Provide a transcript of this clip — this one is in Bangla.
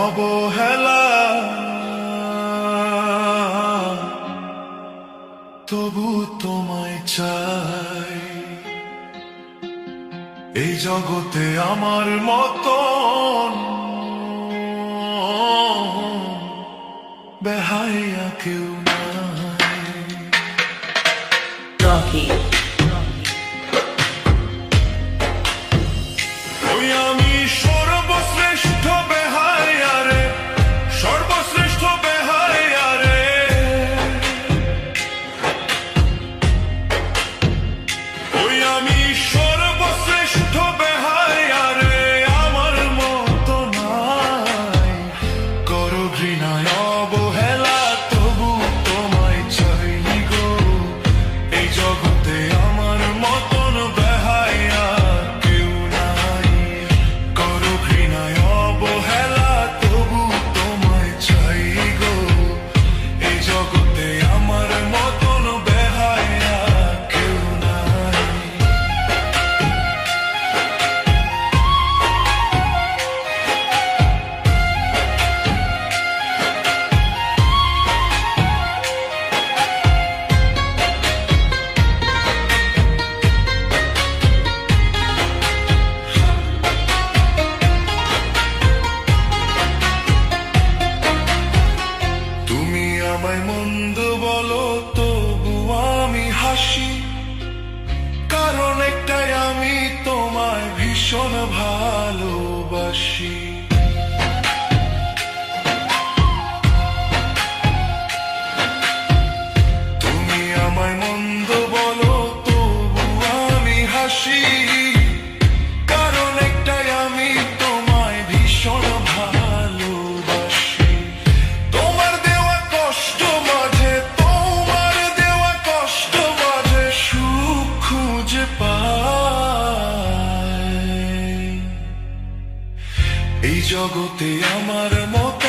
অবহেলা, তবু তোমায় চাই। এই জগতে আমার মতন বেহায়া কেউ নাই। Rocky. ওই আমি সর্বশ্রেষ্ঠ বেহায়া রে, সর্বশ্রেষ্ঠ বেহায়া রে। ওই আমি সর্বশ্রেষ্ঠ বেহায়া রে, আমার মতো নাই করো ঘৃণায় অবহেলা, তবু তোমায় চাই গো। এই জগতে আমার মতন বেহায়া কেউ নাই, করো ঘৃণায় অবহেলা, তবু তোমায় চাই গো। এই জগতে আমার মতন বেহায়া কেউ নাই। তুমি আমায় মন্দ বলো, তবু আমি হাসি, কারণ একটাই আমি তোমায় ভীষণ ভালোবাসি। তুমি আমায় মন্দ বলো, তবু আমি হাসি, কারণ একটাই আমি তোমায় ভীষণ ভালোবাসি। তোমার দেওয়া কষ্ট মাঝে, তোমার দেওয়া কষ্ট মাঝে সুখ খুঁজে পাই। এই জগতে আমার মত